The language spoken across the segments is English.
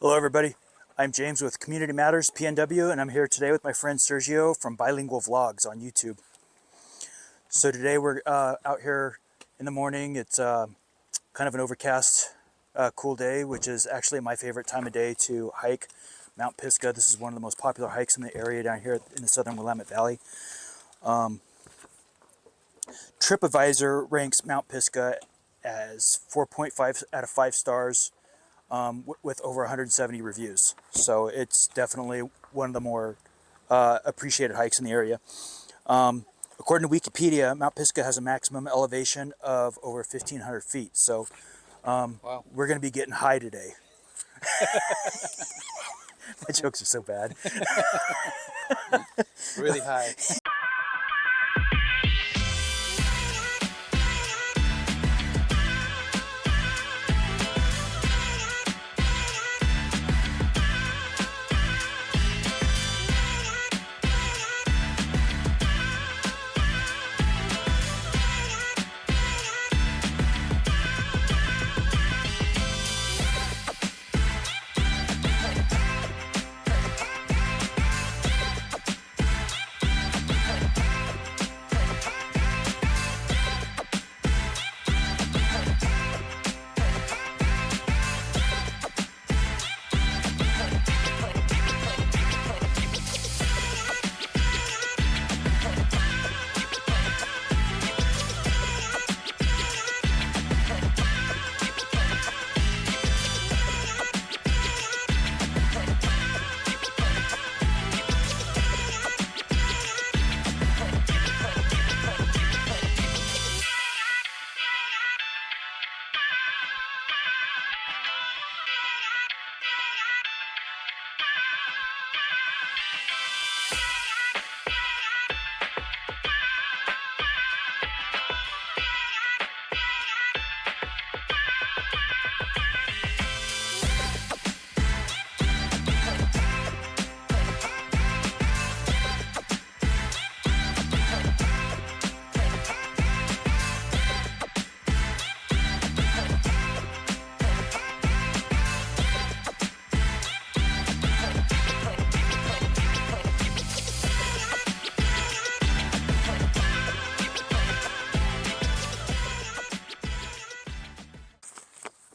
Hello everybody, I'm James with Community Matters PNW, and I'm here today with my friend Sergio from Bilingual Vlogs on YouTube. So today we're out here in the morning. It's kind of an overcast, cool day, which is actually my favorite time of day to hike Mount Pisgah. This is one of the most popular hikes in the area down here in the southern Willamette Valley. TripAdvisor ranks Mount Pisgah as 4.5 out of 5 stars. With over 170 reviews. So it's definitely one of the more appreciated hikes in the area. According to Wikipedia, Mount Pisgah has a maximum elevation of over 1,500 feet. So Wow. We're going to be getting high today. My jokes are so bad. Really high.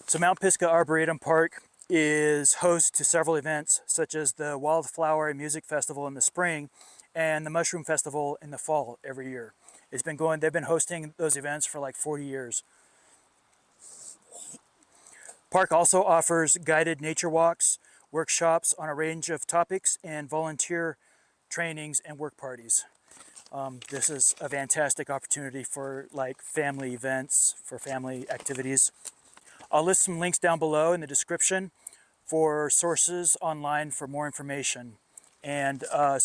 So Mount Pisgah Arboretum Park is host to several events, such as the Wildflower and Music Festival in the spring and the Mushroom Festival in the fall every year. They've been hosting those events for like 40 years. Park also offers guided nature walks, workshops on a range of topics, and volunteer trainings and work parties. This is a fantastic opportunity for like family events, for family activities. I'll list some links down below in the description for sources online for more information, and a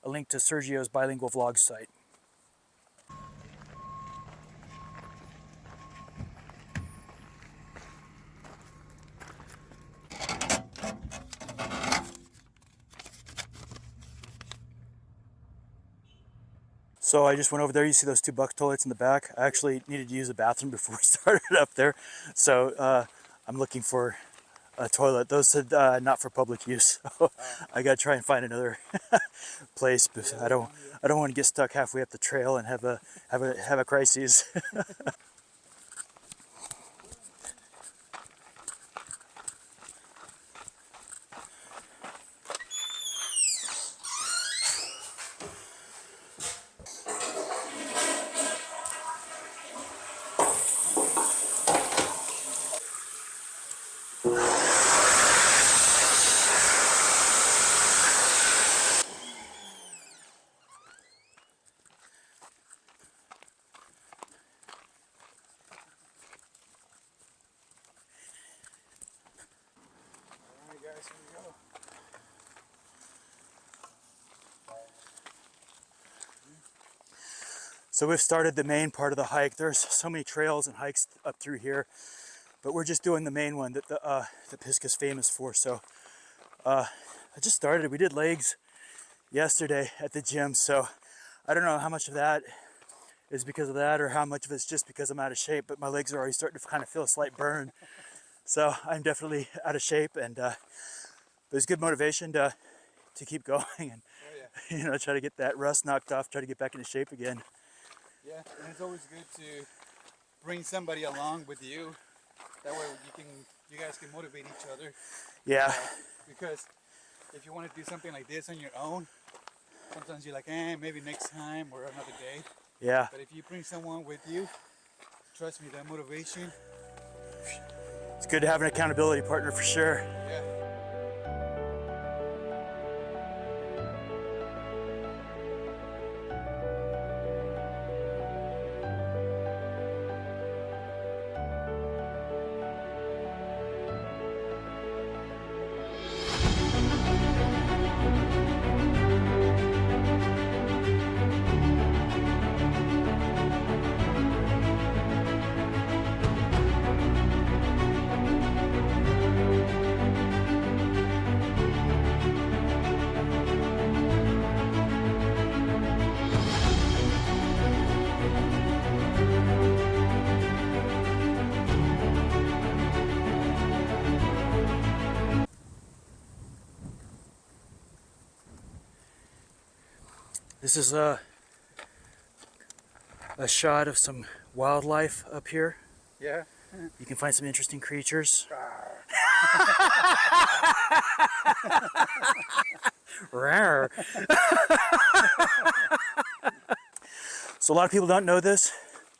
link to Sergio's Bilingual Vlog site. So I just went over there. You see those 2 bucket toilets in the back? I actually needed to use the bathroom before we started up there. So I'm looking for a toilet. Those said not for public use. So I got to try and find another place. But I don't want to get stuck halfway up the trail and have a crisis. So we've started the main part of the hike. There's so many trails and hikes up through here, but we're just doing the main one that the Pisgah's famous for. So I just started. We did legs yesterday at the gym, so I don't know how much of that is because of that or how much of it's just because I'm out of shape, but my legs are already starting to kind of feel a slight burn. So I'm definitely out of shape, and there's good motivation to keep going and Oh, yeah. try to get that rust knocked off, try to get back into shape again. Yeah, and it's always good to bring somebody along with you. That way you guys can motivate each other. Yeah. Because if you want to do something like this on your own, sometimes you're like, maybe next time or another day. Yeah. But if you bring someone with you, trust me, that motivation. It's good to have an accountability partner for sure. Yeah. This is a shot of some wildlife up here. Yeah. You can find some interesting creatures. Rawr. So a lot of people don't know this,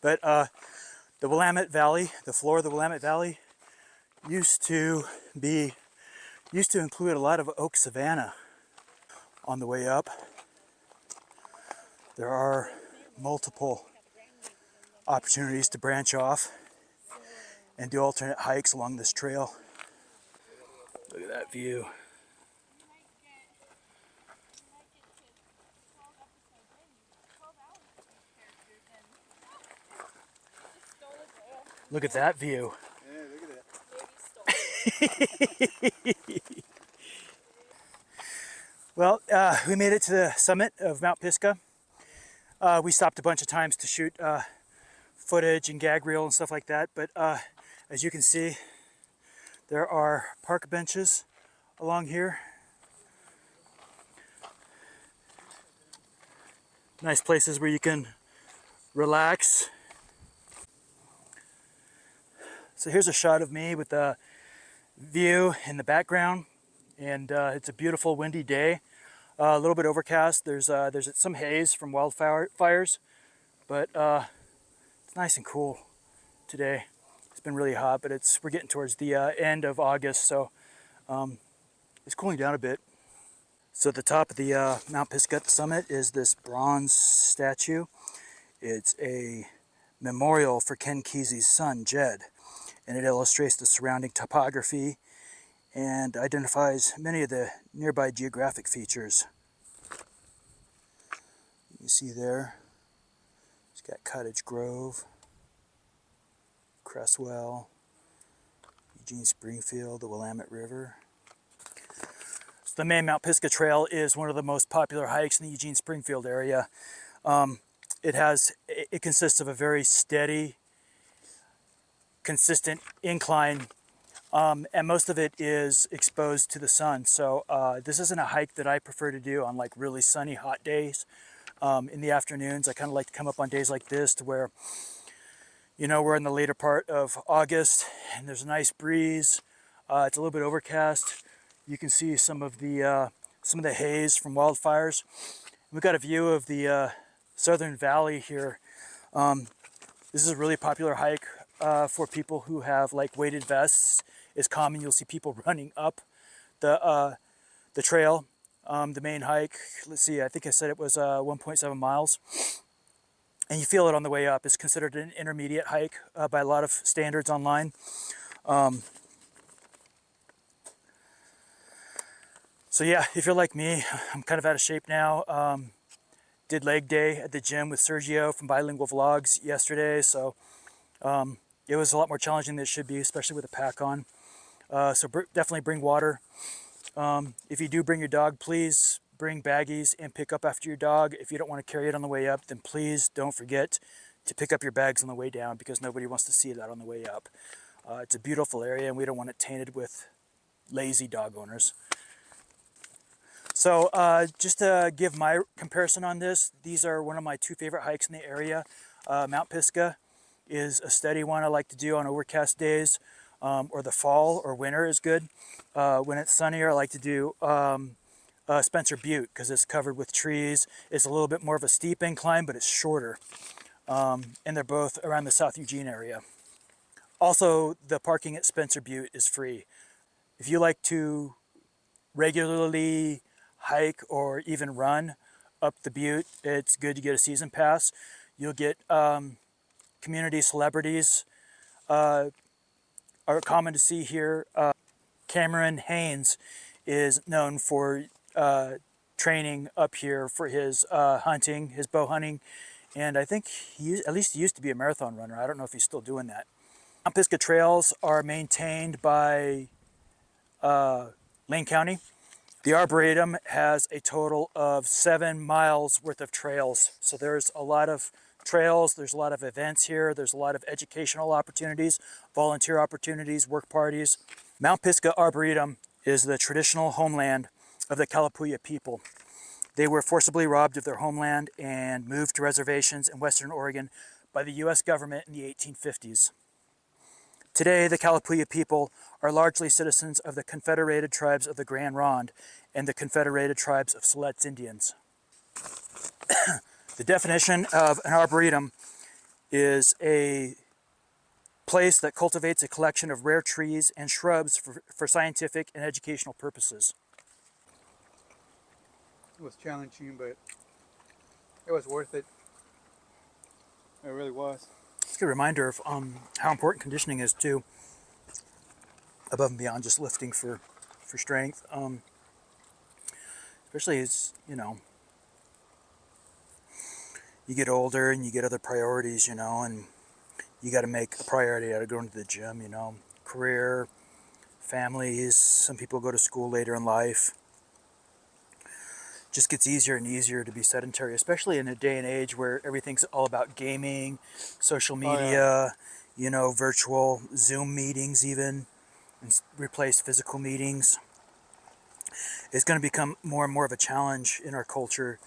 but the Willamette Valley, the floor of the Willamette Valley, used to include a lot of oak savanna. On the way up, there are multiple opportunities to branch off and do alternate hikes along this trail. Look at that view. Look at that view. Yeah, look at that. Well, we made it to the summit of Mount Pisgah. We stopped a bunch of times to shoot footage and gag reel and stuff like that, but as you can see, there are park benches along here. Nice places where you can relax. So here's a shot of me with the view in the background, and it's a beautiful windy day. A little bit overcast. There's some haze from wildfires, but it's nice and cool today. It's been really hot, but we're getting towards the end of August, so it's cooling down a bit. So at the top of the Mount Pisgah at the summit is this bronze statue. It's a memorial for Ken Kesey's son, Jed, and it illustrates the surrounding topography and identifies many of the nearby geographic features. You see there, it's got Cottage Grove, Cresswell, Eugene, Springfield, the Willamette River. So the main Mount Pisgah Trail is one of the most popular hikes in the Eugene, Springfield area. It consists of a very steady, consistent incline, and most of it is exposed to the sun. So this isn't a hike that I prefer to do on like really sunny, hot days. In the afternoons, I kind of like to come up on days like this to where, we're in the later part of August and there's a nice breeze. It's a little bit overcast. You can see some of the haze from wildfires. We've got a view of the Southern Valley here. This is a really popular hike for people who have like weighted vests. It's common. You'll see people running up the trail. The main hike, let's see, I think I said it was 1.7 miles. And you feel it on the way up. It's considered an intermediate hike by a lot of standards online. So yeah, if you're like me, I'm kind of out of shape now. Did leg day at the gym with Sergio from Bilingual Vlogs yesterday, so it was a lot more challenging than it should be, especially with a pack on. So definitely bring water. If you do bring your dog, please bring baggies and pick up after your dog. If you don't want to carry it on the way up, then please don't forget to pick up your bags on the way down, because nobody wants to see that on the way up. It's a beautiful area, and we don't want it tainted with lazy dog owners. So just to give my comparison on this, these are one of my two favorite hikes in the area. Mount Pisgah is a steady one I like to do on overcast days, or the fall or winter is good. When it's sunnier, I like to do Spencer Butte because it's covered with trees. It's a little bit more of a steep incline, but it's shorter. And they're both around the South Eugene area. Also, the parking at Spencer Butte is free. If you like to regularly hike or even run up the butte, it's good to get a season pass. You'll get community celebrities are common to see here. Cameron Haynes is known for training up here for his hunting, his bow hunting, and I think at least he used to be a marathon runner. I don't know if he's still doing that. Mount Pisgah trails are maintained by Lane County. The Arboretum has a total of 7 miles worth of trails. So there's a lot of trails, there's a lot of events here, there's a lot of educational opportunities, volunteer opportunities, work parties. Mount Pisgah Arboretum is the traditional homeland of the Kalapuya people. They were forcibly robbed of their homeland and moved to reservations in Western Oregon by the US government in the 1850s. Today, the Kalapuya people are largely citizens of the Confederated Tribes of the Grand Ronde and the Confederated Tribes of Siletz Indians. The definition of an arboretum is a place that cultivates a collection of rare trees and shrubs for scientific and educational purposes. It was challenging, but it was worth it. It really was. It's a good reminder of how important conditioning is too, above and beyond just lifting for strength. Especially as, you know, you get older and you get other priorities, you know, and you got to make a priority out of going to the gym, you know. Career, families, some people go to school later in life. Just gets easier and easier to be sedentary, especially in a day and age where everything's all about gaming, social media, you know, virtual Zoom meetings even, and replace physical meetings. It's going to become more and more of a challenge in our culture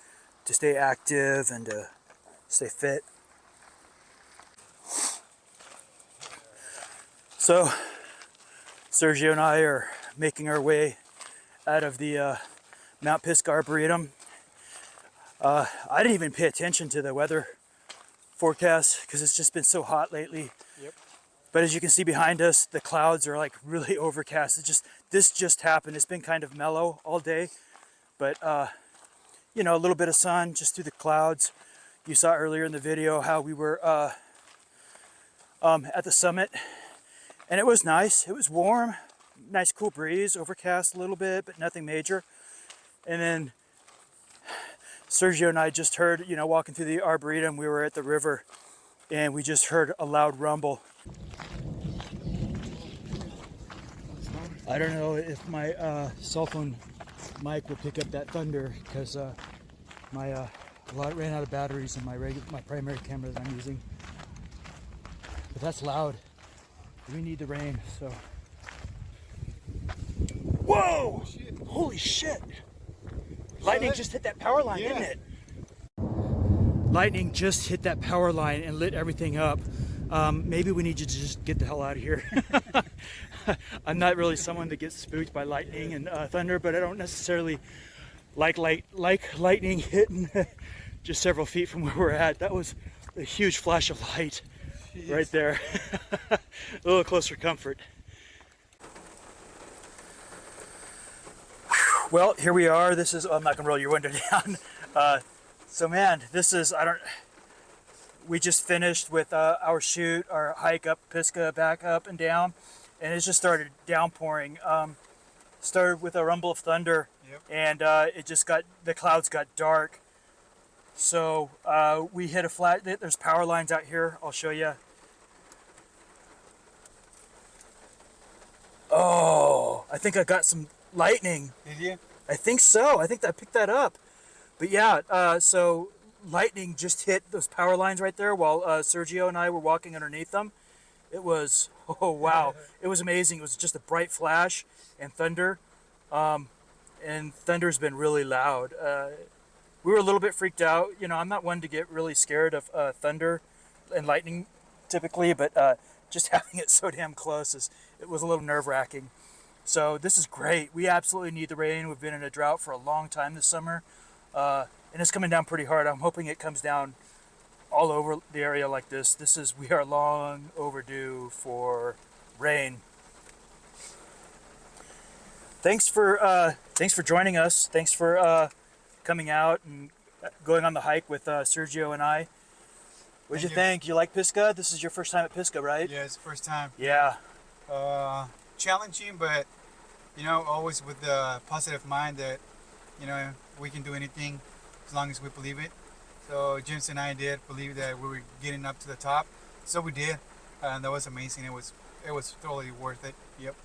to stay active and to stay fit. So Sergio and I are making our way out of the Mount Pisgah Arboretum. I didn't even pay attention to the weather forecast because it's just been so hot lately. Yep. But as you can see behind us, the clouds are like really overcast. This just happened. It's been kind of mellow all day, but you know, a little bit of sun just through the clouds. You saw earlier in the video how we were at the summit, and it was nice. It was warm, nice cool breeze, overcast a little bit, but nothing major. And then Sergio and I just heard, you know, walking through the Arboretum, we were at the river, and we just heard a loud rumble. I don't know if my cell phone mic will pick up that thunder because my ran out of batteries in my primary camera that I'm using. But that's loud. We need the rain, so. Whoa! Oh, shit. Holy shit! Lightning just hit that power line, didn't it? Lightning just hit that power line and lit everything up. Maybe we need you to just get the hell out of here. I'm not really someone that gets spooked by lightning and thunder, but I don't necessarily like lightning hitting just several feet from where we're at. That was a huge flash of light. Jeez. Right there. A little closer comfort. Well, here we are. This is, I'm not gonna roll your window down. So man, this is, we just finished with our shoot, our hike up Pisgah, back up and down, and it just started downpouring. Started with a rumble of thunder, yep. And the clouds got dark. So we hit a flat, there's power lines out here, I'll show you. Oh, I think I got some lightning. Did you? I think so. I think I picked that up. But yeah, so lightning just hit those power lines right there while Sergio and I were walking underneath them. It was, oh wow, it was amazing. It was just a bright flash and thunder, and thunder's been really loud. We were a little bit freaked out. You know, I'm not one to get really scared of thunder and lightning typically, but just having it so damn close it was a little nerve-wracking. So this is great. We absolutely need the rain. We've been in a drought for a long time this summer, and it's coming down pretty hard. I'm hoping it comes down all over the area like this. We are long overdue for rain. Thanks for joining us. Thanks for coming out and going on the hike with Sergio and I. What did you think? You like Pisgah? This is your first time at Pisgah, right? Yeah, it's the first time. Yeah. Challenging, but you know, always with the positive mind that, you know, we can do anything as long as we believe it. So James and I did believe that we were getting up to the top, so we did, and that was amazing. It was totally worth it. Yep.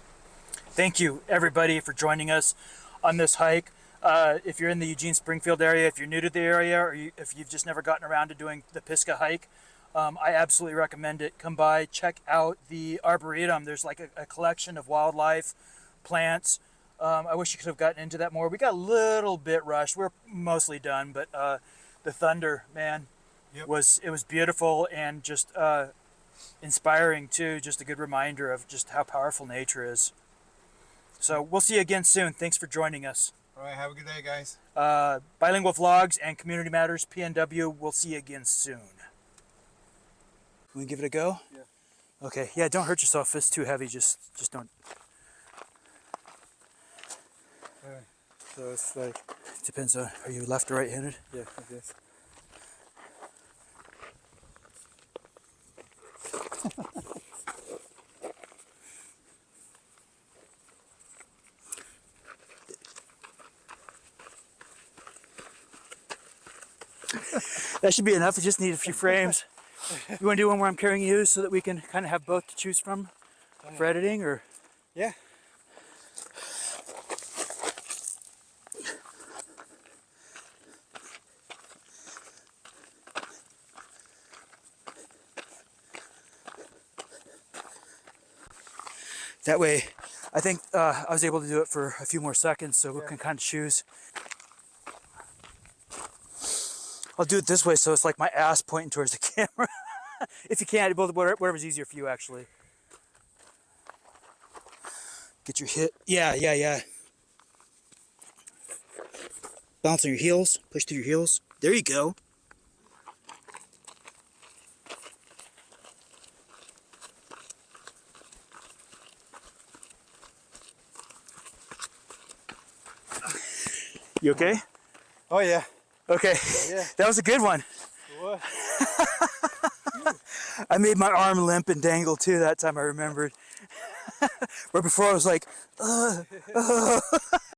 Thank you, everybody, for joining us on this hike. If you're in the Eugene, Springfield area, if you're new to the area, or if you've just never gotten around to doing the Pisgah hike, I absolutely recommend it. Come by, check out the Arboretum. There's like a collection of wildlife, plants. I wish you could have gotten into that more. We got a little bit rushed. We're mostly done, but the thunder, man, Yep. it was beautiful and just inspiring too. Just a good reminder of just how powerful nature is. So we'll see you again soon. Thanks for joining us. All right, have a good day, guys. Bilingual Vlogs and Community Matters, PNW. We'll see you again soon. Want to give it a go? Yeah. Okay. Yeah, don't hurt yourself. If it's too heavy, just don't. All right. So it's like, It depends on, are you left or right-handed? yeah, like this. That should be enough. We just need a few frames. You want to do one where I'm carrying you so that we can kind of have both to choose from for editing, or? Yeah. That way, I think I was able to do it for a few more seconds, so we can kind of choose. I'll do it this way, so it's like my ass pointing towards the camera. If you can't, whatever's easier for you, actually. Get your hit. Yeah. Bounce on your heels. Push through your heels. There you go. You okay? Oh yeah. Okay. Yeah. That was a good one. What? I made my arm limp and dangle too that time, I remembered. Where before I was like,